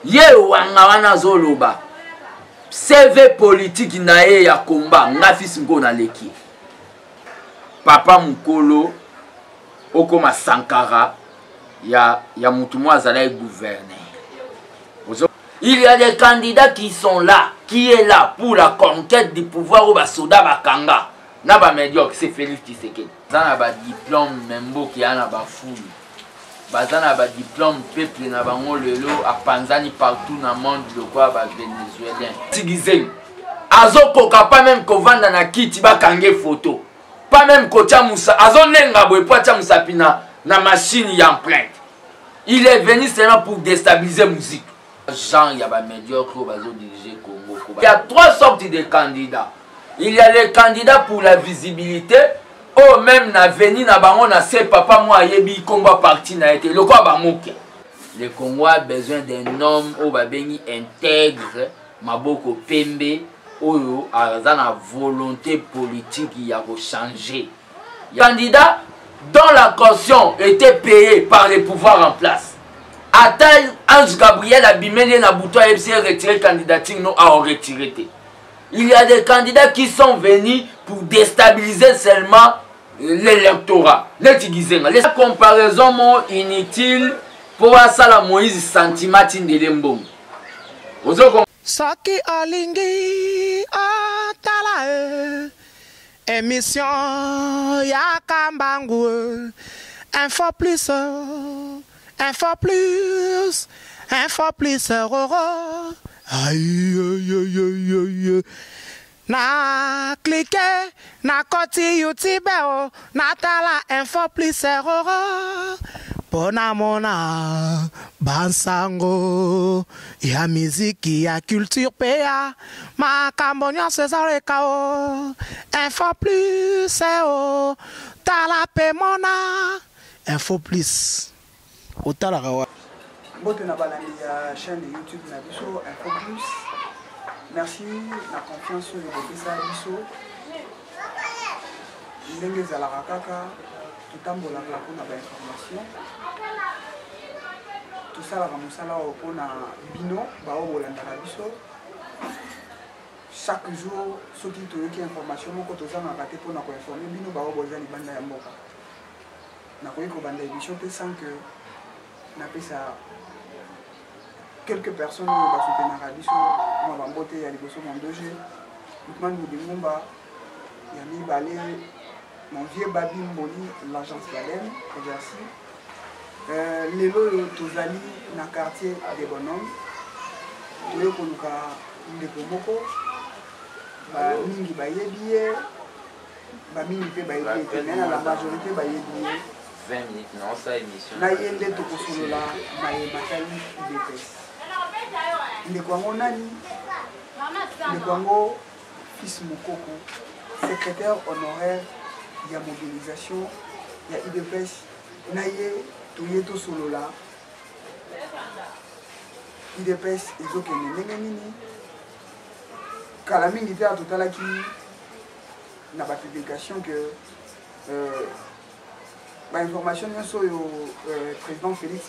Ye wanga wana zoloba. CV politique na ye ya komba nga fils ngo na leki. Papa mukolo okoma Sankara ya mutu mo azala gouverner. Il y a des candidats qui sont là, qui est là pour la conquête du pouvoir au basoda bakanga. Na ba médiocre, c'est Félix Tshisekedi. Zana ba diplôme membo qui a na ba foule. Bazana ba diplôme peuple na bango lelo a panzani partout dans le monde de quoi ba vénézuélien. Tigizeng. Azokoka pas même ko vanda na kiti ba kange photo. Pas même ko tia musa azonenga boy po tia musa pina na machine ya empreinte. Il est venu seulement pour déstabiliser musique. Jean Yaba médiocre bazo diriger Congo. Il y a trois sortes de candidats. Il y a les candidats pour la visibilité. Oh même na veni na bango na se papa moi yebi combat parti na été. Le quoi ba moke. Le Congo a besoin d'un homme au babengi intègre, maboko pembe, oyo azana volonté politique ya ko changer. Candidat dont la caution était payée par les pouvoirs en place. Atal Ange Gabriel a bimé na bouton FC retirer candidature non à retirer. Il y a des candidats qui sont venus pour déstabiliser seulement l'électorat. Les comparaisons inutiles pour ça la Moïse sentiment de l'embom. Saki alingi atala émission ya kambangu info plus aïe aïe aïe aïe na cliquer na koti YouTube na tala info plus pona mona bansango ya miziki ya culture pea makambo nyonso ezale kao info plus tala pe mona info plus otala kawa bote na balandi ya chaîne de YouTube na biso info plus. Merci la confiance sur le bopesa biso ndenge ezalaka kaka totambolaka mpona bainformation tosalaka mosala oyo mpona bino bao bolandaka biso chaque jour soki toyoki information moko tozangaka te mpona koinforme bino bao boza libanda ya mboka nakoki kobanda émission te sans que napesa quelques personnes qui ont soutenu la radio, moi Bambote, il y a les bossos mon 2G, Lukman Boudimumba, Yami Balé, mon vieux Babi Mboli, l'agence Badem, merci. Lelo Tozali, dans le quartier des bonhommes, Toyo Koluka, Ndepomoko, Mingi Bayebiye, Mingi Bayebiye, mais la majorité Bayebiye. 20 minutes, non, ça émission. Nayende Tokosolola, Maye Matali, IDPS. Ndekwango nani? Ndekwango fils Mukoko, secrétaire honoraire de la mobilisation, il y a IDPS, Naye Toyeto Solola, IDPS, Ezoke Nengenini, Kalamingi Tea Totalaki, n'a pas publication que l'information sur le président Félix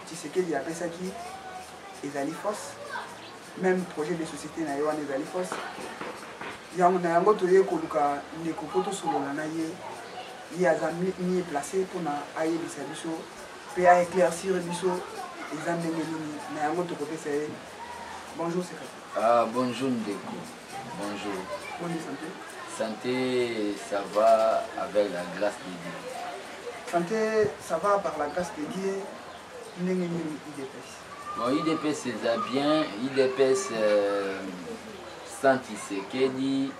Tshisekedi a fait ça qui est Alifos, même projet de société na yoane est Alifos. Yango na yango toye koluka ndeko poto solo na ye yazami ni placé pour na aye bisa biso pe a éclaircir biso ezande ngelini na yango to côté c'est bonjour secrétaire. Ah bonjour ndeko. Bonjour. Bonne santé. Santé ça va avec la grâce de Dieu. Santé, ça va par la grâce de Dieu. IDPS. Bon, IDPS c'est bien. IDPS sans Tshisekedi.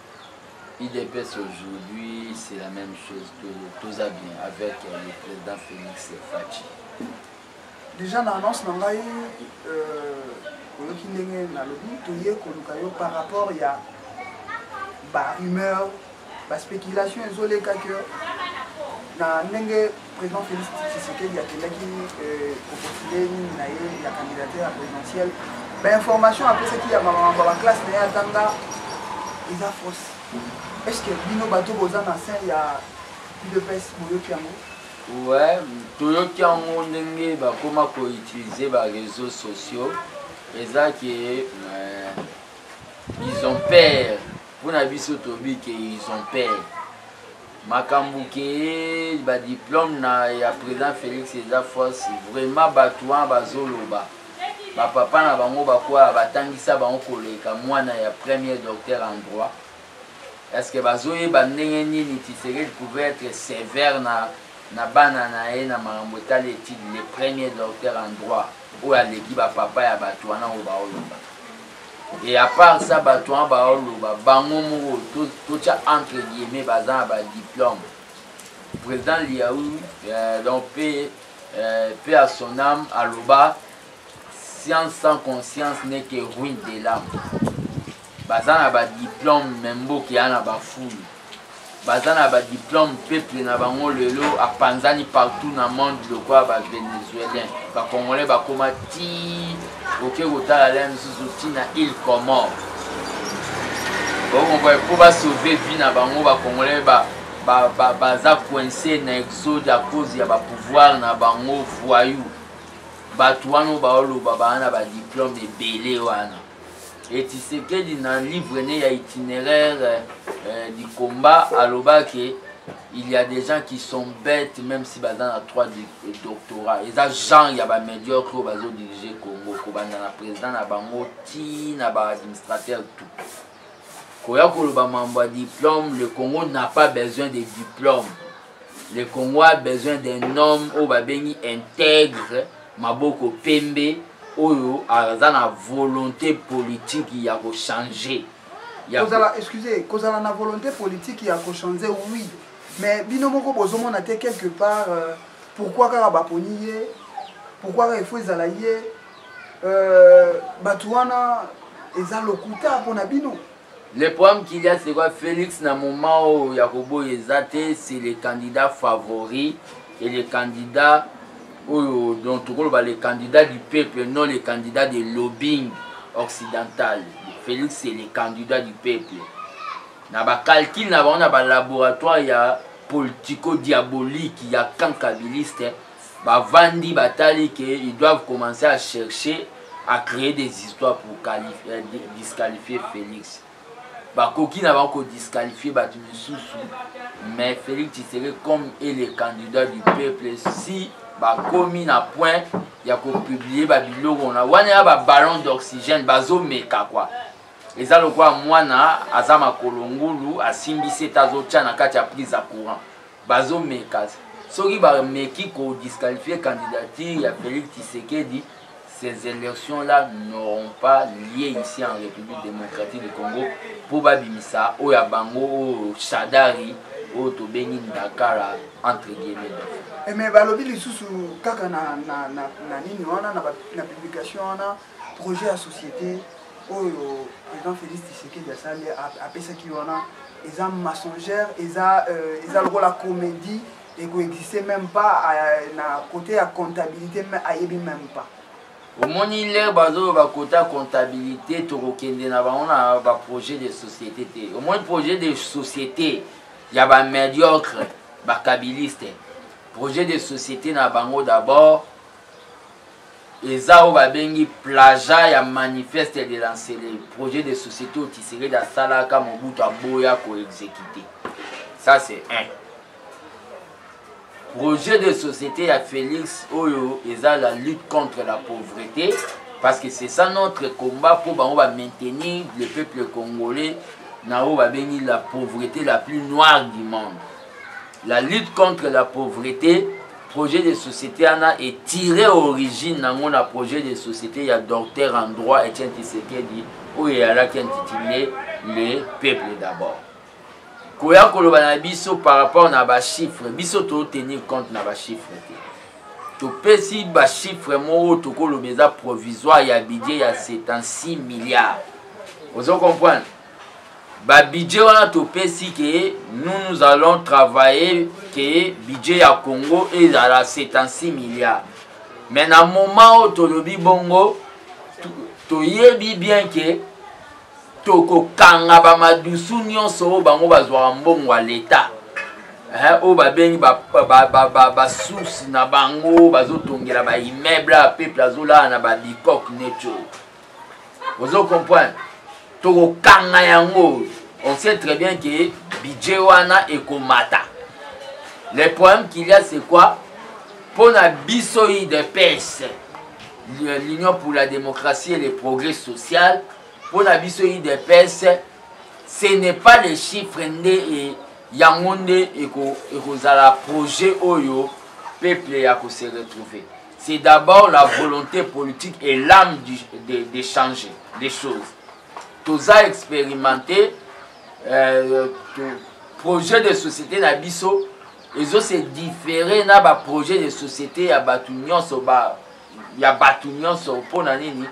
IDPS aujourd'hui, c'est la même chose. Tout ça bien avec le président Félix Fachi. Déjà, dans l'annonce, par rapport à la rumeur, la spéculation, les cas que na ndenge président Félix Tshisekedi a postulé la candidature à présidentielle. L'information après ce qu'il y a dans la classe de Yatanga, ils a fausse. Est-ce que Bino Bato Bozan a saint il y a plus de pèse Moyo Kiango? Ouais, Toyo Kiango ndenge ba comment ko utiliser les réseaux sociaux Et ça qui ils ont peur. Pour la vie sotobi qu'ils ont peur. Makambuke, ba diplôme na ya président Félix eza force vraiment batouan bazoloba. Ba papa na bango bakwa batangisa bango koleka mwana ya premier docteur en droit. Est-ce que bazoye ba ndenge nini Tshisekedi pouvait être sévère na bana na ye na makambo etali étude le premier docteur en droit oyo aleki ba papa ya batouana oyo baoloba. Et à part ça, batouan baoloba bango moko tocha entre guillemets bazan ba diplôme. Président Liaou donc paix à son âme aloba science sans conscience n'est que ruine de l'âme. Bazan ba diplôme membo ki ana ba foule. Bazan ba diplôme peuple na bango lelo a panzani partout na monde de quoi ba vénézuélien. Ba congolais ba komati ok kotala lem susu na île Comore. On va pouvoir sauver vie na bango ba congolais baza coincé na exode à cause ya ba pouvoir na bango voyou. Batouano baoloba bana ba diplôme ebele wana. Et Tshisekedi dans le livre il y a itinéraire du combat à l'Obaké. Il y a des gens qui sont bêtes même si bazan a 3 doctorats. Et ça gens il y a ba médiocre au bazo diriger Congo ko banda na président na bango ti na ba administrateur tout. Koya ko ba mamba diplôme, le Congo n'a pas besoin de diplôme. Le Congo a besoin d'un homme au ba bengi intègre maboko pembe oyo azana volonté politique il y a ko changer. Excusez, cause la volonté politique il y a ko changer oui. Mais binomoko bozomona te quelque part pourquoi ka baponiye pourquoi il faut ezalaye batouana eza lokuta pona bino. Le problème qu'il y a c'est quoi Félix na moment où Yakobo ezate c'est le candidat favori et les candidats donc les candidats du peuple non les candidats de lobbying occidental. Félix c'est le candidat du peuple. Na ba calcul na ba laboratoire ya politico-diabolique ya cancabiliste ba vandi batali que ils doivent commencer à chercher à créer des histoires pour disqualifier Félix. Ba koki na ba ko disqualifier ba tumususu mais Félix Tshisekedi comme est le candidat du peuple si ba komi na point ya ko publier ba biloko na wana ba ballon d'oxygène bazo meka quoi. Et ça le quoi mwana azama kolongulu asimbisi tazo tchana kati ya prise à courant bazo meka soki ba meki ko disqualifier candidature ya Félix Tshisekedi. Ces élections-là n'auront pas lié ici en République démocratique du Congo pour Babimisa, Oyabango, Chadari, Otobeni, Dakar, entre guillemets. Mais balobi lisusu kaka na nini wana na publication wana projet à société oyo président Félix Tshisekedi asali apesa ki wana eza mensongère eza la comédie et ko existait même pas na côté à comptabilité mais ayebi même pas. Au moni l'air bazo ba kota comptabilité torokende na ba on a ba projet de société au moins projet de société il y a ba médiocre ba kabiliste projet de société na bango d'abord ezao ba bengi plagiat ya manifeste de lancer les projets de société au tisseré da salaka mobutu aboya ko exécuter ça c'est un. Projet de société à Félix Oyo, ils ont la lutte contre la pauvreté, parce que c'est ça notre combat pour maintenir le peuple congolais dans la pauvreté la plus noire du monde. La lutte contre la pauvreté, projet de société est tiré origine dans le projet de société, il y a docteur en droit Etienne Tshisekedi, où il y a là qui est intitulé le peuple d'abord. Koya koloba na biso par rapport à ba chiffre biso to tenir compte na ba chiffre to pesi ba chiffre mo to kolobeza provisoire ya budget ya 76 milliards. Vous comprenez ba budget wana to pesi que nous allons travailler que budget ya Congo est à 76 milliards. Mais na moment où to lobi bongo to yebi bien que toko kanga ba madusu nyonso bango bazwa mbongo wa leta o ba bengi ba source na bango bazotongela ba immeuble a peuple azola na ba bikok neto Vous comprenez? On sait très bien que budget wana et komata. Le problème qu'il y a, c'est quoi? Pour la bisoi de PES, l'Union pour la démocratie et le progrès social, pour la bisoi de PES, ce n'est pas les chiffres et yangonde et kozala projet oyo peuple a se retrouver. C'est d'abord la volonté politique et l'âme de changer des choses. Tous a expérimenté projet de société na biso, ils ont se différé na ba projet de société ya batunion so ba ya batunion so pona nini.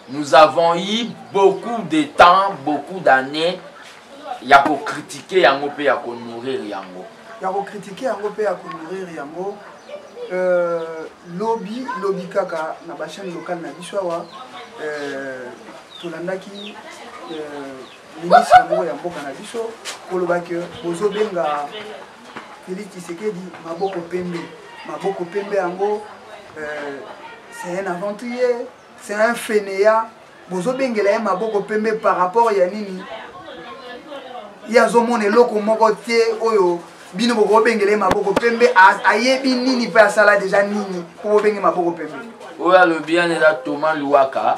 Nous avons eu beaucoup de temps, beaucoup d'années. Il y a pour critiquer yango pe ya ko nourrir yango. Il y a pour critiquer yango pe ya ko nourrir yango. Lobby kaka na ba chaîne locale na biso wa tolandaki ministre moko ya mboka na biso koloba ke bozo benga Félix Tshisekedi maboko pembe yango c'est un aventurier, c'est un fainéant. Bozo bengela maboko pembe par rapport ya nini ya zomone loko moko tie oyo bino boko bengela maboko pembe ayebi nini pa sala déjà nini ko bengela maboko pembe oya le bien là Thomas Louaka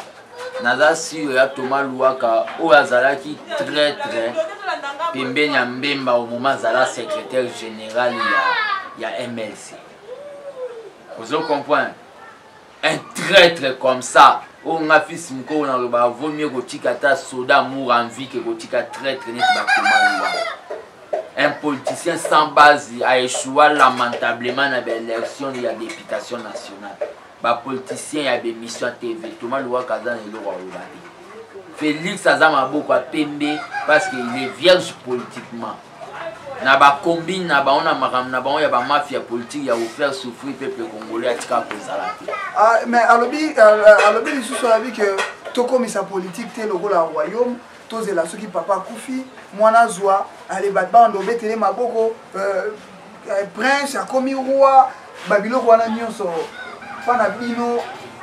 naza si ya Thomas Louaka oya zalaki très pembe nyambemba au moment zala secrétaire général ya MLC. Vous comprenez? Un traître comme ça, on a fait ce qu'on a vaut mieux que Tikata soda mour en vie que Tika traître net un politicien sans base a échoué lamentablement dans l'élection de la députation nationale. Ba politicien a des missions TV. Thomas Louaka dans le roi. Félix Azama beaucoup à Pembe parce qu'il est vierge politiquement. Na ba combine na ba on a maram na ba on ya ba mafia politique ya vous faire souffrir peuple congolais atika kozala. Ah mais alobi sous sur que toko misa politique te logo la royaume toze la soki papa kufi mwana zwa ale batba ndo betele maboko prince a komi roi babilo wana nyonso pana bino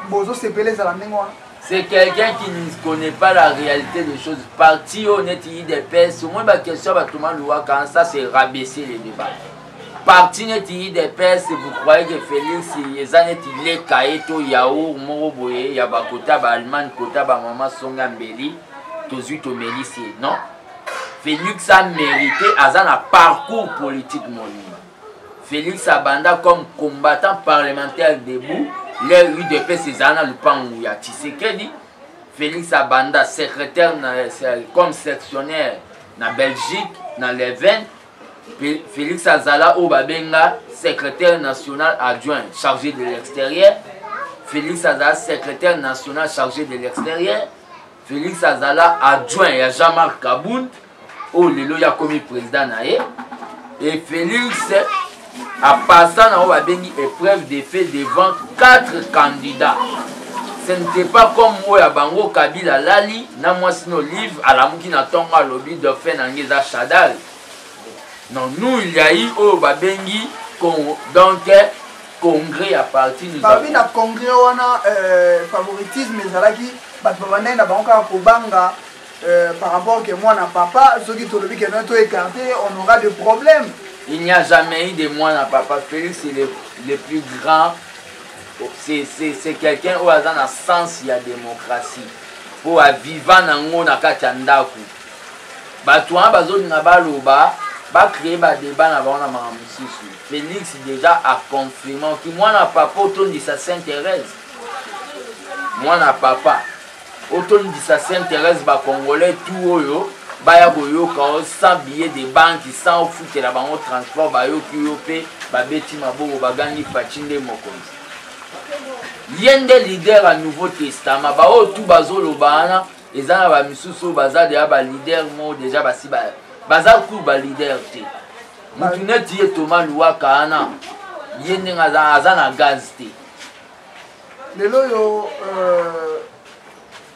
bozo sepeleza la ndengwa. C'est quelqu'un qui ne connaît pas la réalité des choses. Parti honnête, il des pèses. Au moins, la question de Thomas Louaka, ça c'est rabaisser les débats. Parti net, il des pèses. Vous croyez que Félix, il est Kaeto, Yaour, Moroboye, Yabakota, Allemagne, Kota, Maman, Songa, Mbeli, Tozu, Tomeli, non. Félix a mérité, Azan a parcours politique, mon livre. Félix Abanda comme combattant parlementaire debout. Les UDP, c'est Zana Lupangu ya Tshisekedi. Félix Abanda, secrétaire comme sectionnaire na Belgique, na l'Even. Félix Azala Obabenga, secrétaire national adjoint chargé de l'extérieur. Félix Azala, secrétaire national chargé de l'extérieur. Félix Azala, adjoint à Jean-Marc Kaboun. Oh, Lelo ya commis président nae. Et Félix a passé dans la épreuve de fait devant 4 candidats. Ce n'était pas comme moi, Bango Kabila Lali, na moi sino livre à la mouki na tonga lobby de fait n'angeza Chadal. Non, nous il y a eu au Babengi donc congrès à partir du. Parmi na congrès on a favoritisme ezalaki bato bana na bango ka kobanga par rapport que moi na papa ceux qui te lobby que nous écarté on aura des problèmes. Il n'y a jamais eu de moi na papa. Félix c'est le plus grand. C'est quelqu'un au hasard dans sens il y a démocratie. Pour vivre dans ngona katandaku. Batouan bazo na baloba ba créer ba débat na ba na mamususu. Félix déjà a confirmé que moi na papa autour de sa Sainte-Thérèse. Moi na papa autour de sa Sainte-Thérèse ba congolais tout oyo. Baya boyoka sans billet de banque sans foutre la banque transport bayo kiyope babeti maboko bagangi pachinde mokonzi yende leader à Nouveau Testament ba o tout bazolo bana ezana ba misusu baza de ba leader mo déjà basi ba baza ku ba leader te mutu neti ye Thomas Louaka ana yende ngaza azana gaz te lelo yo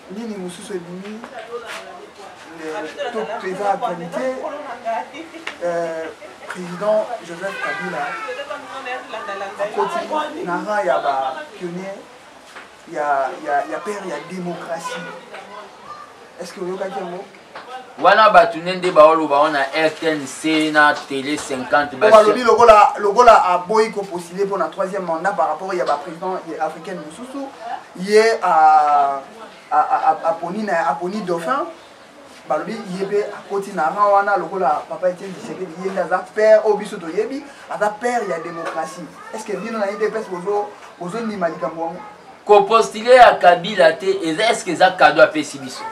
nini mususu ebimi tout président actualité, président Joseph Kabila, à côté, Nara, il y a pionnier, il y a père, il y a démocratie. est-ce que vous avez un mot? Wana batunende baoloba on a RTNC na télé 50 balobi lokola a boy ko postuler pour un troisième mandat par rapport il y a président africain Moussousou yé à Poni Dauphin balobi yebe a côté na wana lokola papa Etienne Tshisekedi yé za père obiso to yebi aza père il y a démocratie est-ce que bino na idée pèse ozo ni malika mo ko postuler à Kabila te est-ce que ça cadeau a pesibiso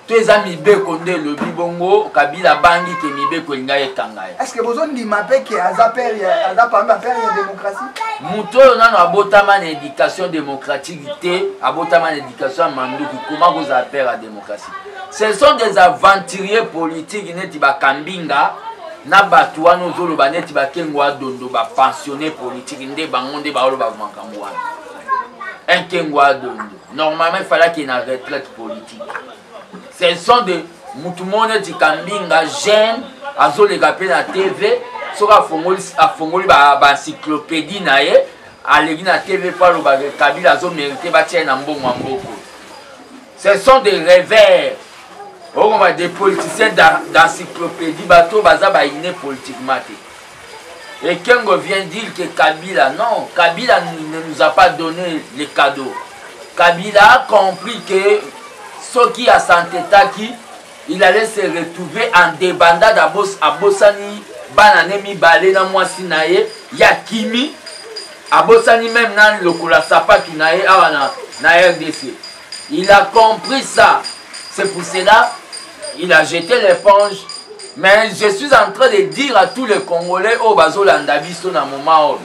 tous amis bekonde le bibongo Kabila bangi ke mibeko lingaye kangaye est-ce que besoin di mapé que azaper aza parmi faire la démocratie muto nano abotama na éducation démocratique té abotama na éducation manduki comment vous appelez la démocratie ce sont des aventuriers politiques neti ba kambinga na batu wana ozoloba neti ba kengwa dondo ba pensionné politique nde bango nde ba oloba makambo wana un kengwa dondo normalement il fallait qu'il y ait une retraite politique. Ce sont des mutumone di kambinga jeune azolega pe na TV soka afongoli ba encyclopédie na ye alegi na TV pa lo ba Kabila azo mérité ba tia na mbongo mboko. Ce sont des rêveurs. On va des politiciens d'encyclopédie bateau baza ba iné politiquement. Et Kengo vient dire que Kabila non, Kabila ne nous a pas donné les cadeaux. Kabila a compris que ce qui a santetaki, il allait se retrouver en débandade à Bossani, Bananemi Balé, na mwasi naye, Yakimi, à Bossani même dans le Kola Sapatu naye, na RDC. Il a compris ça. C'est pour cela il a jeté l'éponge. Mais je suis en train de dire à tous les Congolais, oh bazo landabiso na moment.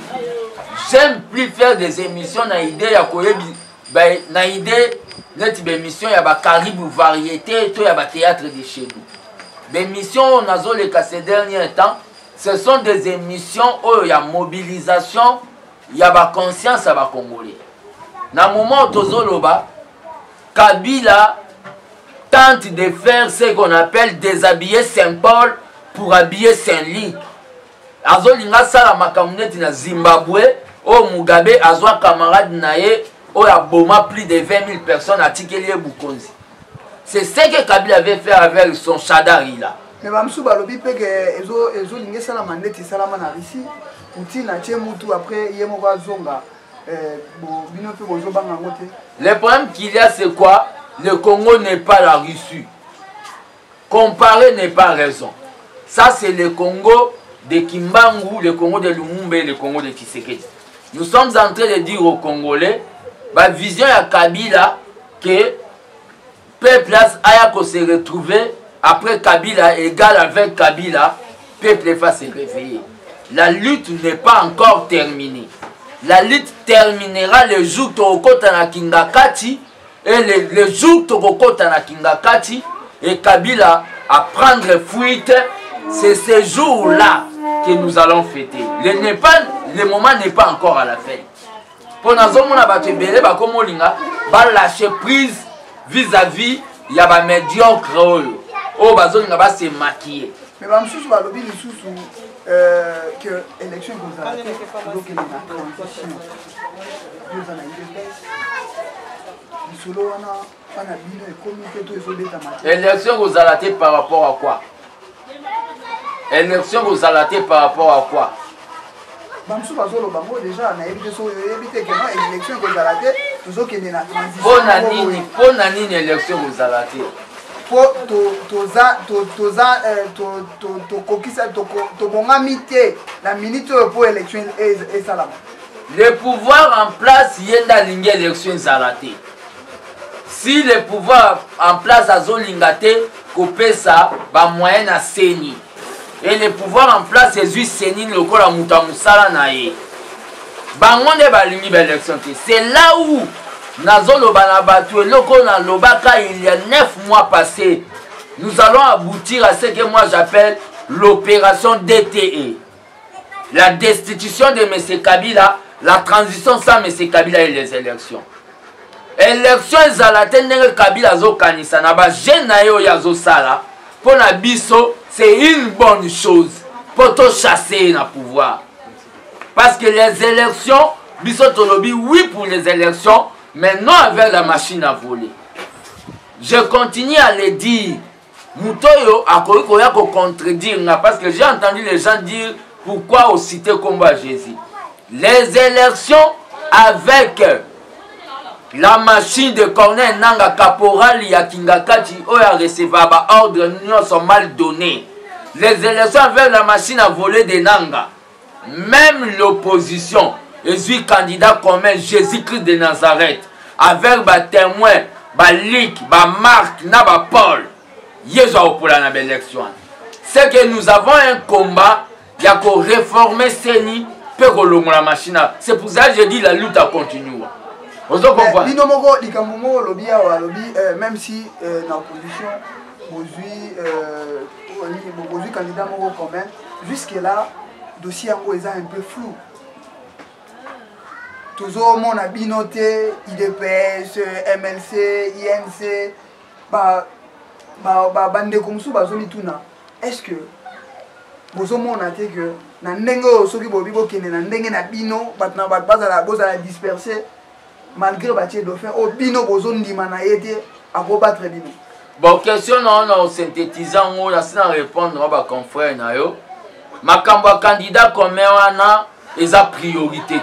J'aime plus faire des émissions na idée ya koyebi. Ben, na idée, notre émission, il y a des caribou variété, il y a des théâtres de chez nous. Les émissions, on a ces derniers temps, ce sont des émissions où il y a mobilisation, il y a la conscience à la Congolais. Dans le moment où Kabila tente de faire ce qu'on appelle déshabiller Saint-Paul pour habiller Saint-Louis. Azolinga sala makamneti na Zimbabwe, où Mugabe azwa camarade naye, où il y a plus de 20 000 personnes à Tikeli et Bukonzi. C'est ce que Kabila avait fait avec son Chadari là. Mais Mamsou Balobi peut que ezo lingue sala mandeti sala mana ici outi na mutu après yemo ba zonga bino pe bozo banga ngote. Le problème qu'il y a c'est quoi? Le Congo n'est pas la Russie. Comparer n'est pas raison. Ça c'est le Congo de Kimbangu, le Congo de Lumumba et le Congo de Tshisekedi. Nous sommes en train de dire aux Congolais la vision à Kabila que peuple a se retrouver après Kabila égal avec Kabila, peuple va se réveiller. La lutte n'est pas encore terminée. La lutte terminera le jour Tokota na Kingakati et le jour Tokota na Kingakati et Kabila à prendre fuite. C'est ce jour-là que nous allons fêter. Le moment n'est pas encore à la fête. Pour nous, on a lâcher prise vis-à-vis il y a des médiocres oh bazo nga ba se maquiller. Mais ba msusu ba lobi lisusu que élection comme ça donc il y a transition deux ans il solo wana bino et comité to ezobeta matin. Élection vous allez par rapport à quoi? Élection vous allez par rapport à quoi? Bamsou bazolo bango déjà na évité so éviter que non élection vous allez toujours que na transition. Pour nini élection vous allez pour la minute pour l'élection et ça. Le pouvoir en place yenda linga élection zalate. Si le pouvoir en place a zolingate kopesa ba moyen na seni. Et le pouvoir en place est juste seni lokola muta musala na ye. Bangonde ba lingi ba élection. C'est là où Nazolo Banabatu et Loko na Lobaka, il y a 9 mois passés, nous allons aboutir à ce que moi j'appelle l'opération DTE. La destitution de M. Kabila, la transition sans M. Kabila et les élections. Élections, Zalatene Kabila zo kanisa, naba jenayo yazo sala, pour na biso, c'est une bonne chose, pour te chasser na pouvoir. Parce que les élections, biso tolobi, oui pour les élections, mais non avec la machine à voler. je continue à le dire. Moutoyo a contredire parce que j'ai entendu les gens dire pourquoi au cité combat Jésus. Les élections avec la machine de Corneille Nanga Caporal Yakingakati a reçu ordre sont mal donnés. Les élections avec la machine à voler de Nanga. Même l'opposition, les candidats communs Jésus-Christ de Nazareth, avec des témoins, des Lick, des Marc, des Paul, pour la élection. C'est que nous avons un combat, il y a qu'à réformer Seni, pour la machine. C'est pour ça que je dis la lutte à continuer. Vous comprenez? Même si dans l'opposition, vous candidat commun, jusque-là, le dossier est un peu flou. Toujours mon abinoté, IDPS, MLC, INC, bande comme ça, est-ce que vous avez que Nandengo, ceux qui ont dit que Nandenge na bino, bazala dispersé, malgré le dauphin, au bino, vous avez dit que à combattre bino. Bon, question non, synthétisant, on a répondre à mes confrères. Ma candidat comme ils ont priorité.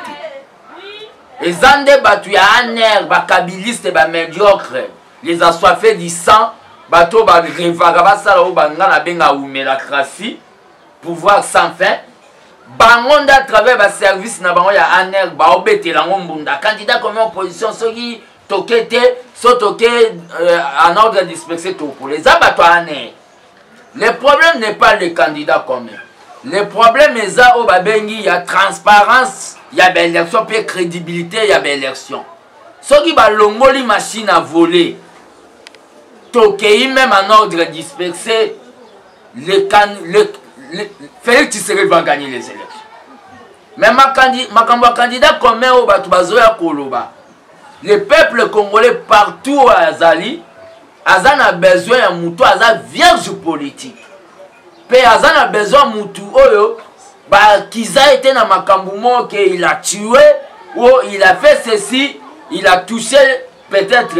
Les Andés battus à Aner, Bakabiliste, médiocre, les assoiffés du sang, bateau Revagabasa, Bangana Benga ou Mélacratie, pouvoir sans fin. Bangonda à travers le service na bango ya Aner, Baobete la Ngombunda. Candidat comme opposition, ceux qui toquetaient, sont toqués en ordre dispersé pour les abattus à Aner. Le problème n'est pas le candidat commun. Le problème est ça, il y a transparence, il y a des élections, puis crédibilité, il y a des élections. Ceux qui ont les machines à voler, toqués même en ordre dispersé, Félix Tshisekedi va gagner les élections. Mais ma candidat commun au Batubazoya Koloba, le peuple congolais partout à Azali, Azan a besoin d'un mouton, Azan vierge politique. Azan a besoin de moutou oyo Kiza était dans Makambumo qu'il a tué ou il a fait ceci, il a touché peut-être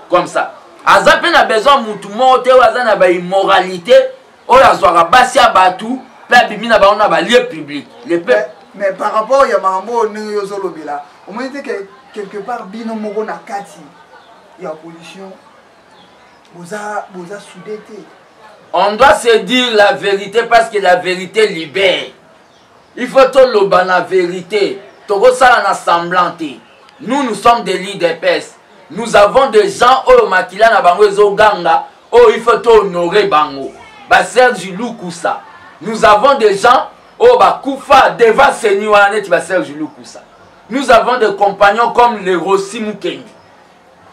comme ça. Azan a besoin de moutou moté ou Azan a une immoralité ou la soirée basia batou pe bimina ba on a lieu public. Mais par rapport à Mambo Nuyozolobila, on m'a dit que quelque part bino mogo na kati il y a opposition vous a soudé. On doit se dire la vérité parce que la vérité libère. Il faut tout le ban la vérité. Togo ça en assemblant. Nous sommes des leaders. Nous avons des gens au makila na bango ezoganga. Oh il faut honorer bango. Ba Serge Lukusa. Nous avons des gens au Bakufa devant Seigneur net ba Serge Lukusa. Nous avons des compagnons comme les Rossi Mukengi.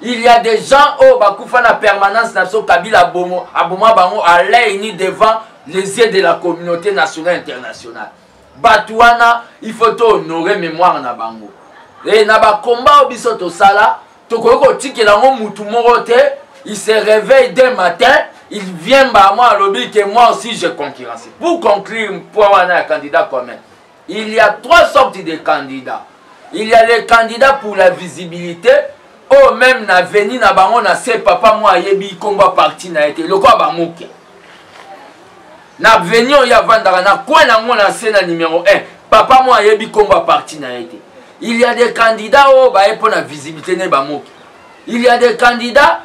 Il y a des gens au Bakufa na permanence nation Kabila Bomo Aboma Bango à l'aini devant les yeux de la communauté nationale et internationale. Batouana, il faut honorer mémoire na bango. Et na ba combat obiso to sala, to koko tiki la mutu morote, il se réveille dès matin, il vient ba moi lobby que moi aussi je concurrence. Pour conclure pour un candidat commun. Il y a trois sortes de candidats. Il y a les candidats pour la visibilité. Oh, même na veni na bango na se papa moi yebi combat parti na été le quoi ba moke na veni on ya vandara na quoi na ngona se na numéro 1 papa moi yebi combat parti na été. Il y a des candidats oh ba pour la visibilité ne ba moke. Il y a des candidats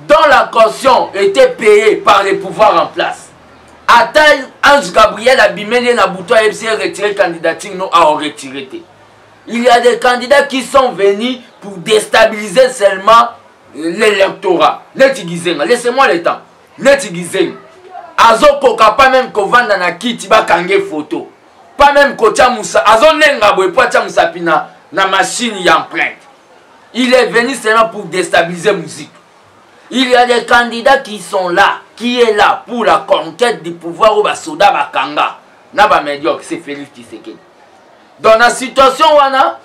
dont la caution était payée par les pouvoirs en place. Atteint Ange Gabriel Abimene na bouton FC retirer candidature non à retirer. Il y a des candidats qui sont venus pour déstabiliser seulement l'électorat. Laissez-moi le temps. Azo koka pas même ko vanda na kiti ba kange photo. Pas même ko tia musa. Azo lenga boy po tia musa pina na machine y empreinte. Il est venu seulement pour déstabiliser musique. Il y a des candidats qui sont là, qui est là pour la conquête du pouvoir au basoda bakanga. Na ba médiocre, c'est Félix Tshisekedi. Dans la situation wana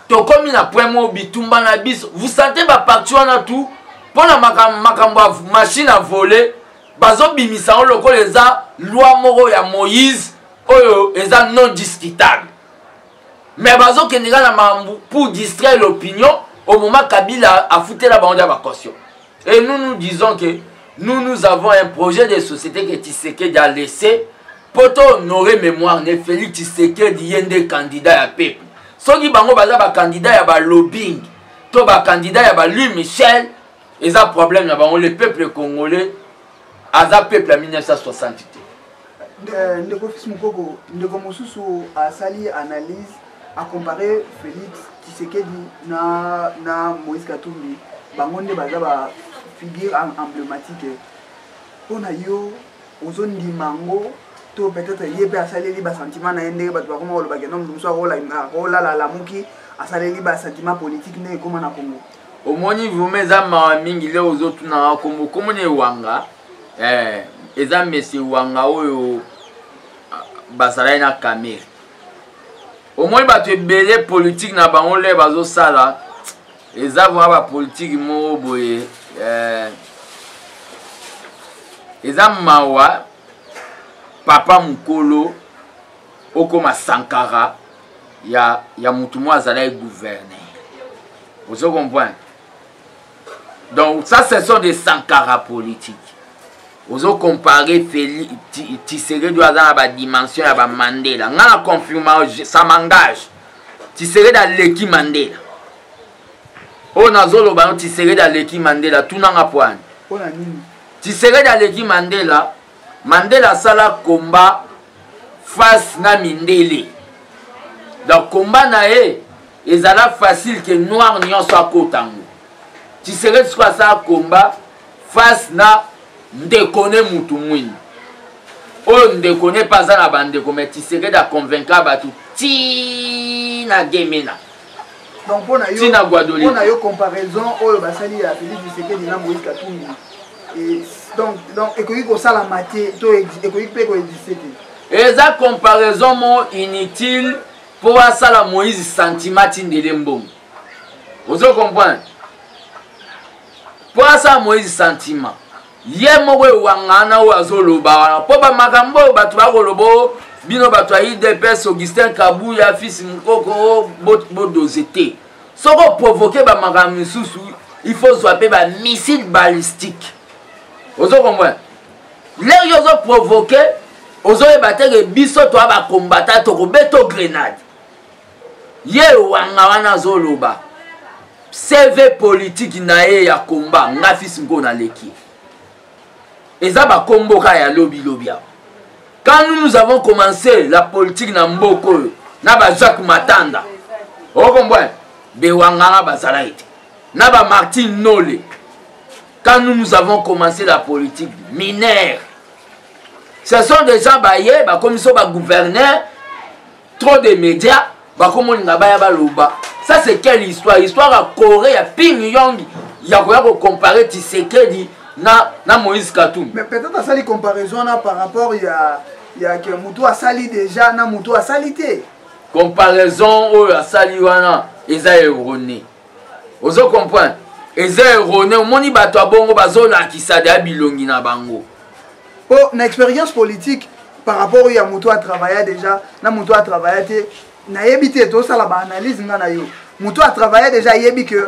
to komi na point bitumba na biso vous sentez ba parti wana tout pour la makambo machine à voler bazo bimisa o loko leza loi moko ya Moïse oyo eza non discutable mais bazo kenega na mambu pour distraire l'opinion au moment Kabila a foutu la bande à caution Et nous disons que nous avons un projet de société que Tshisekedi a laissé pour honorer mémoire de Félix Tshisekedi yende candidat à peuple. Ceux qui bango baza ba candidat ya ba lobbying, to ba candidat ya ba Louis Michel, ils ont problème na bango le peuple congolais aza peuple en 1960. Ndeko Fils Mukoko, ndeko mosusu a sali analyse a comparé Félix Tshisekedi na Moïse Katumbi, bango nde baza ba figure emblématique. On a yo ozoni mango to peut-être yebe a sali li ba sentiment na yende ba ko mo lo ba kenom muso rola la muki a sali li ba sentiment politique ne comme na Congo. Au moni vous mes ama mingi le ozotu na Congo comme ne wanga eza monsieur wanga oyo basala na kamera. Au moins bato ebele politique na bango le bazo sala eza vraiment ba politique mo boye eza mawa papa mukolo okoma Sankara ya mutu mo azala gouverner. Vous comprenez? Donc ça ce sont des Sankara politiques. Vous comparez Félix Tshisekedi dans la dimension de Mandela. On a confirmé, ça m'engage. Tshisekedi dans l'équipe Mandela. On a zolo ba Tshisekedi dans l'équipe Mandela. Tout n'a point. Tshisekedi dans l'équipe Mandela. Mandela sala combat face na Mindele. Donc combat na e ezala facile que noir nyon soit kotango. Tshisekedi soit ça combat face na ndekone mutu mwini. O ndekone pas na bandeko mais Tshisekedi a convaincre batu ti na gemena. Donc pour na yo comparaison o basali ya Félix Tshisekedi na Moïse Katumbi. Et donc ekoki ko sala maté to ekoki pe ko exister. Et ça comparaison mo inutile pour sala Moïse sentiment ndele mbongo. Vous comprenez? Pour ça Moïse sentiment ye moko wangana o azoloba wana po ba makambo batu ba kolobo bino batu a IDPS Augustin Kabuya Fils Mukoko bo dosete soko provoquer ba makambo susu il faut swapper ba missile balistique. Ozo comprendre les yozo provoquer ozo ebateke biso to ba combattant to beto grenade ye wangana zoloba CV politique na ye ya combat nga Fils Mukoko na leki. Et ça va comboka ya lobby. Quand nous avons commencé la politique na Mboko, na ba Jacques Matanda. Vous comprenez? Bewangana bazala ite. Na ba Martin Nolé. Quand nous avons commencé la politique minière. Ce sont des gens baye, ba commission ba gouverneur, trop de médias, ba comme on ba ya ba loba. Ça c'est quelle histoire? Histoire à Corée, à Ping Yong, il y a quoi comparer Tshisekedi na Moïse Katumbi. Mais peut-être à sali comparaison là par rapport il y a que Moutou a sali déjà na Moutou a salité. Comparaison au a sali wana eza erroné. Ozo comprendre? Eza erroné moni bato bongo bazola kisade bilongi na bango. Oh, na expérience politique par rapport au Moutou a travaillé déjà, na Moutou a travaillé na yebité to sala ba analyse ngana yo. Moutou a travaillé déjà yebi que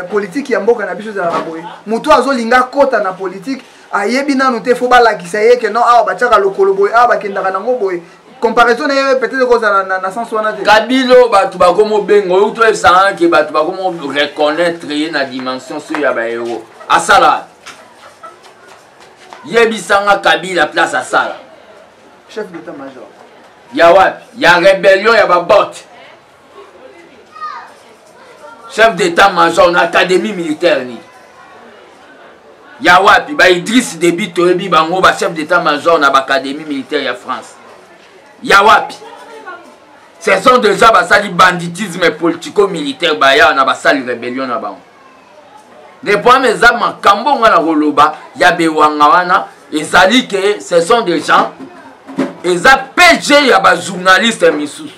politique ya mboka na biso za raboye. Moutou azolinga kota na politique ayebi na noté fo bala kisaye que non ah ba tchaka lokolo boy ah ba kendaka nango boy. Comparaison na peut-être cause na sens wana te. Kabilo batu ba komo bengo ou to efsanga ke batu ba komo reconnaître na dimension so ya ba héros. Asala. Yebi sanga Kabila place asala. Chef d'état-major. Ya wapi? Ya rébellion ya ba bot. Chef d'état-major na académie militaire ni. Ya wapi ba Idriss Déby Toyebi bango ba chef d'état-major na académie militaire ya France. Ya wapi? Ce sont déjà ba sali banditisme politico-militaire ba ya na ba sali rébellion na bango. Depuis mes amis kambo ngana roloba ya bewanga wana ezali que ce sont des gens eza PG ya ba journaliste misusu.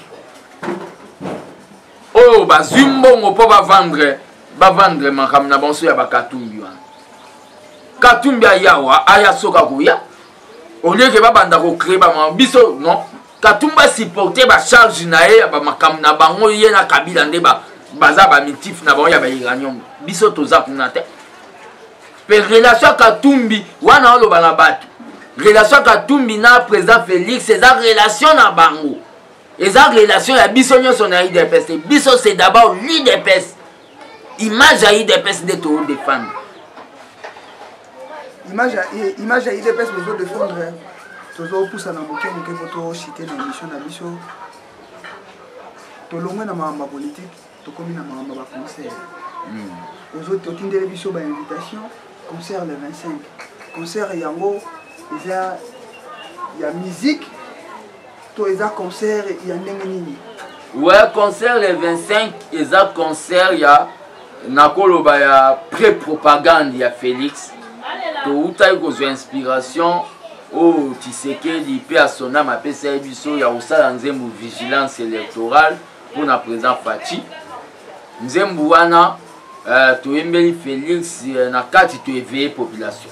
Oh, bah, Zumbongo pour vendre makam na banso ya Katumbi wana. Katumbi ayawa aya soka kuya. Au lieu que ba banda ko créer ba biso non. Katumba supporter ba charge na ye ba makam na bango ye na Kabila nde ba baza ba mitif na bango ya ba iranium. Biso toza kuna te. pe relation Katumbi wana oloba na bato relation Katumbi na président Félix c'est ça relation na bango et ça relation ya biso nyonso na IDPS biso c'est d'abord l'IDPS image ya IDPS de tout défendre image ya IDPS besoin défendre toujours poussa na moke moke photo citer na émission na biso to longa na mamba politique to komi na mamba ba concert aux autres tindele biso ba invitation concert le 25 concert yango eza ya musique to eza concert ya ndenge nini ouais concert le 25 eza concert ya nakoloba ya pré-propagande ya Félix to utai kozwa inspiration o Tshisekedi pe asona mapesa biso ya osala nzembo vigilance électorale pour na président Fachi nzembo wana toyembeli Félix na kati to éveiller population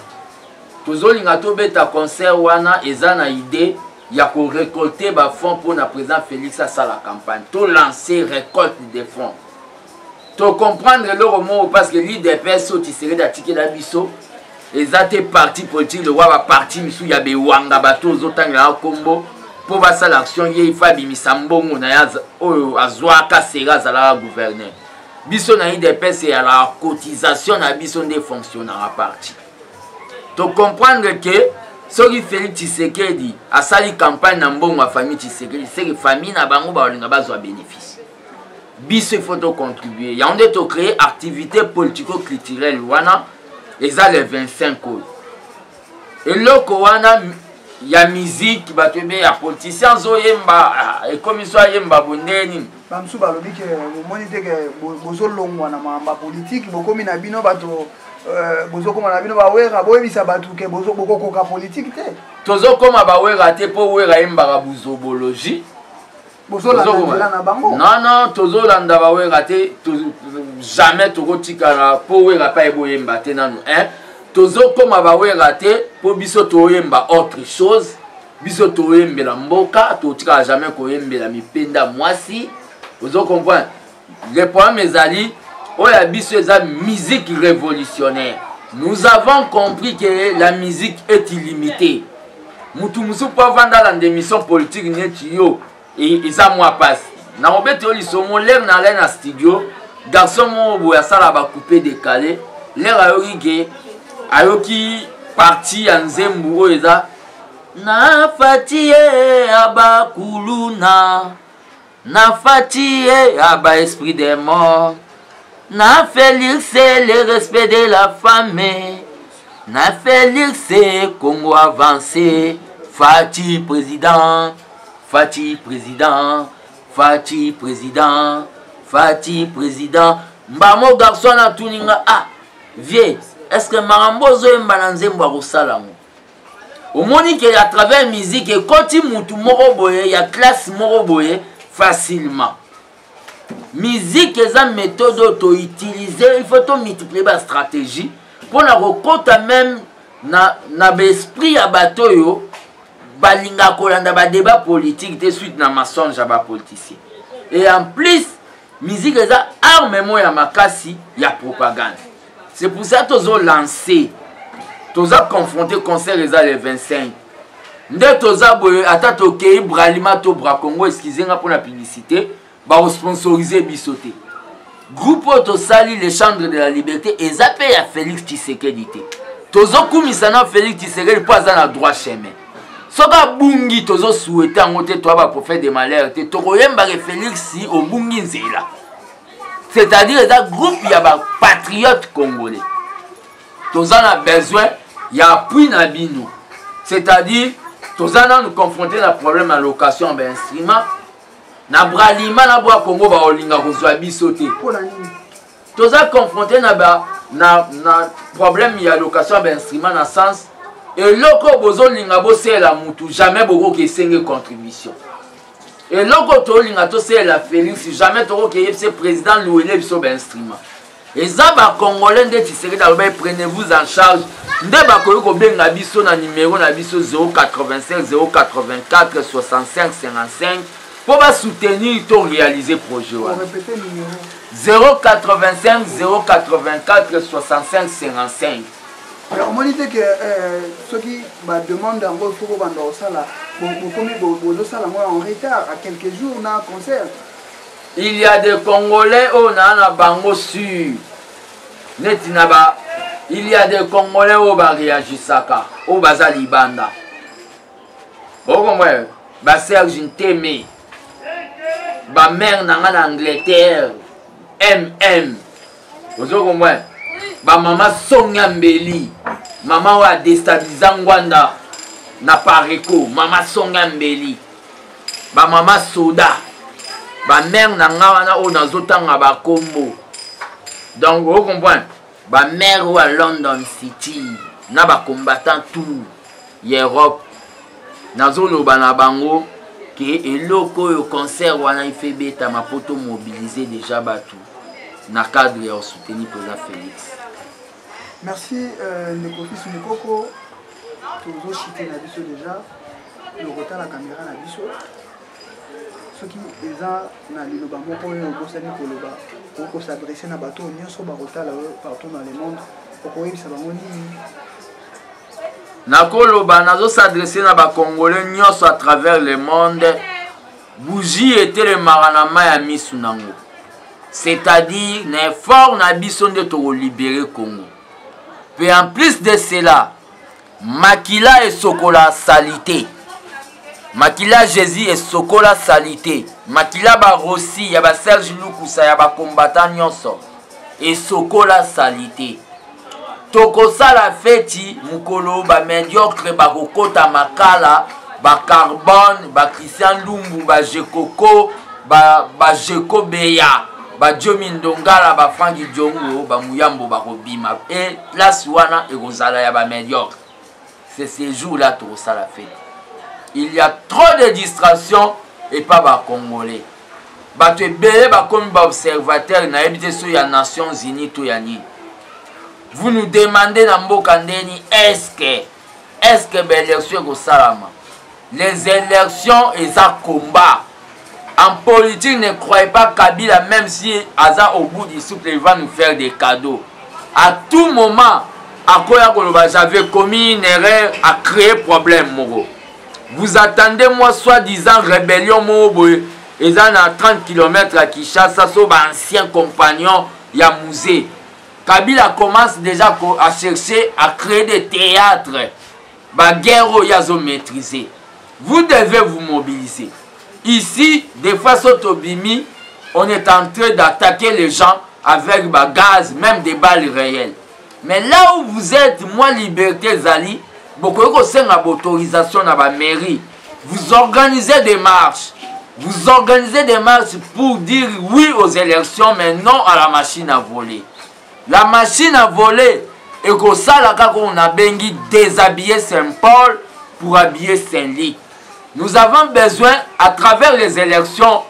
tozolinga tobeta concert wana eza na idée ya ko récolter ba fonds pour na président Félix à la campagne to lancer récolte des fonds to comprendre le mot parce que l'IDPS oti serait d'attiquer la biso eza te parti politique le wa parti misu ya bewanga bato zotanga kombo pour basa l'action ye fabi misambongo na ya oyo azwa kasera zala gouverneur biso na IDPS ya la cotisation na biso des fonctionnaires à parti to comprendre que soki Félix Tshisekedi asali campagne na mbongo ya famille Tshisekedi c'est que famille na bango ba olinga bazwa bénéfice biso il faut to contribuer ya onde to créer activité politico-culturelle wana eza le 25 oyo eloko wana ya musique bato be ya politicien zoyemba ekomi so ayemba bondeni bamsu balobi ke momoni te ke bozolongwa na mamba politique bokomi na bino bato bozokoma na bino bawera boyebisa bato ke bokokoka politique te tozokoma bawera te mpo wera yembaka buzobologie non tozolanda bawera te jamais tokotikala mpo wera pa eboyemba te nanu tozokoma bawera te mpo biso toyemba autre chose biso toyembela mboka totikala jamais koyembela mipenda mwasi ozokomprendre le problème ezali oyo biso eza musique révolutionnaire nous avons compris que la musique est illimitée mutu musu mpo avandala ndémission politique neti yo eza mwa pasi na obeti yo lisomo lere na lai na studio garçon moko boye asala bacoupé décalé lere ayoki ke ayoki parti ya nzembo oyo eza na fati ye abakuluna na fati ye aba esprit des morts na Félix le respect de la femme na Félix Congo avancé Fati président Fati président Fati président Fati président mbamo garçon na tuninga vieux est-ce que marambozo yemba nzembo akosalango omoni ke à travers musique et koti mutu moko boye ya classe moko boye facilement musique eza méthode auto utiliser il faut to multiplier ba stratégie pour na kokota même na l'esprit ya bato yo balinga kolanda ba débat politique de suite na mensonge ya ba politicien et en plus musique eza arme mo ya makasi ya propagande c'est pour ça tozo lancer toza confronter concert eza le 25 nde toza boye ata tokei bralima to bra Congo excusenga pour la publicité ba sponsoriser bisoté groupe auto sali les chambres de la liberté et zappé à Félix Tshisekedi te tozo kumisana Félix Tshisekedi po aza na droit chemin soka bungi tozo souhaiter ngote toi ba prophète de malheur te tokoyemba ke Félix si o bungi nzela c'est-à-dire ça groupe ya ba patriote congolais toza na besoin ya appui na bino c'est-à-dire toza na nous confronter na problème à location ba instrument na bralima na bwa Congo ba olinga kozwa biso te toza confronté na problème ya location ba instrument na sens et loko bozo linga bosela mutu jamais boko kesenge contribution et loko to linga to sela Félix jamais to ke yepse président louele biso ba instrument et za ba congolais nde Tshisekedi aloba prenez-vous en charge nde ba koyo ko benga biso na numéro na biso 085 084 65 55 pour va soutenir ton réaliser projet. 085 084 65 55 Mais on m'a dit que ceux qui demandent en gros, il faut vendre ça là. Ça en retard à quelques jours dans un concert. Il y a des Congolais on a bango sur. Netinaba. Il y a des Congolais au Bariagisaka, au Bazalibanda. Bon, comment ba Serge Nteme, ba mère en Angleterre, MM. Vous comprenez? Ba maman Sonia Mbeli, maman wa déstabiliser Ngwanda na Pareko, maman Sonia Mbeli, ba maman Soda, ba mère nanga wana o nazotanga ba kombo. Donc vous comprenez? Ba mère ou à London City, na ba combattant tout Europe. Nazolo bana bango que eloko yo concert wana ife beta mapoto mobiliser déjà batu na cadre ya soutenir président Félix. Merci Ndeko Fils Mukoko. Toujours chité na biso déjà le retard la caméra na biso. Ce qui est na liloba moko oyo bosani koloba pour s'adresser na bato nyonso ba retard partout dans le monde pour koyebisa bango nini. Nakoloba nazo s'adresser na ba Congolais nyonso à travers le monde. Bougie était le maranama ya misu nango. C'est-à-dire na effort na biso nde to libérer Congo. Et en plus de cela, Makila et Sokola salité. Makila Jésus et Sokola salité. Makila ba Rossi, ya ba Serge Lukusa, ya ba combattant nyonso. Et Sokola salité. Tokosa la feti mukolo ba médiocre ba kokota makala ba carbone ba Christian Lumbu ba Jekoko ba Jeko Beya ba Jomindongala ba Franki Djongo ba Muyambo ba Robima et place wana et Rosala ya ba médiocre. C'est ces jours-là Tokosa la feti. Il y a trop de distractions et pas ba Congolais. Ba te belé ba comme ba observateur na ebité so ya Nations Unies to ya ni. Vous nous demandez dans Mbokandeni, est-ce que l'élection est salama? Les élections et ça combat. En politique, ne croyez pas Kabila, même si Aza au bout du souffle, il va nous faire des cadeaux. À tout moment, j'avais commis une erreur à créer problème. Vous attendez, moi, soi-disant rébellion, ils sont à 30 km à Kinshasa, sauf ancien compagnon, il y a musée. Kabila commence déjà à chercher à créer des théâtres. Baguero yazo maîtriser. Vous devez vous mobiliser. Ici, des fois, Sotobimi, on est en train d'attaquer les gens avec gaz, même des balles réelles. Mais là où vous êtes, moi, Liberté Zali, beaucoup de autorisation dans la mairie. Vous organisez des marches. Vous organisez des marches pour dire oui aux élections, mais non à la machine à voler. La machine à voler et que ça, là, quand on a bengi déshabiller Saint-Paul pour habiller Saint-Ly. Nous avons besoin, à travers les élections,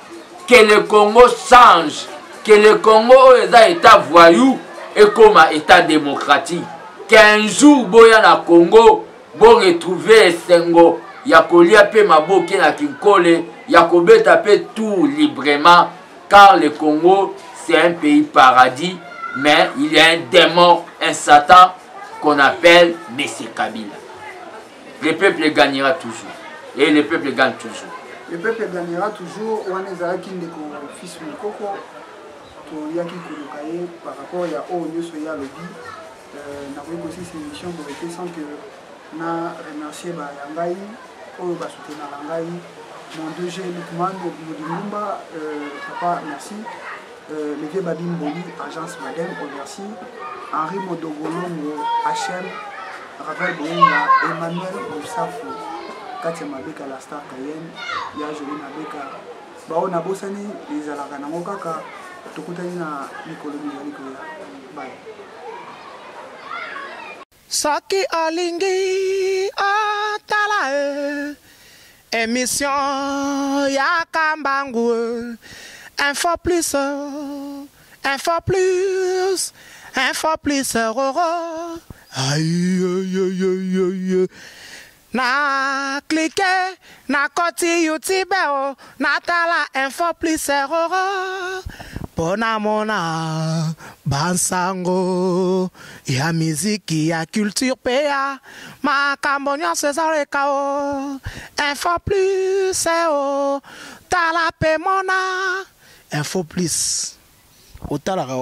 que le Congo change, que le Congo est un état voyou et comme un état démocratique. Qu'un jour, boya na Congo, bon retrouver Sengo, yakolia pe maboke na kinkole, yakobe taper tout librement, car le Congo, c'est un pays paradis. Mais il y a un démon, un Satan qu'on appelle M. Kabila. Le peuple gagnera toujours. Et le peuple gagne toujours. Le peuple gagnera toujours. On est à fils Mukoko. Par rapport à Oyo Lobby. Nous avons aussi cette émission pour être sans que nous remercions Yangaï, Oyo Basutena Yangaï, mon 2G Lukman, Moudimumba, papa, merci. Le vieux Badim Boli, agence Madem, merci. Henri Modogolo, HM, Ravel Bounga, Emmanuel Moussafou, Katia Mabeka, la star Cayenne, Yajoli Mabeka, Bao Nabosani, les Alakanamokaka, Tokutana, Nicolo Mizalikoya. Bye. Saki Alingi Atala émission Yakambangu. Info plus, info plus, info plus, aïe, aïe, aïe, aïe, aïe. Na cliquer, na côté YouTube, na tala info plus, pona mona bansango ya miziki ya culture pea makambo nyonso ezaleka o info plus o tala pe mona info plus otalaka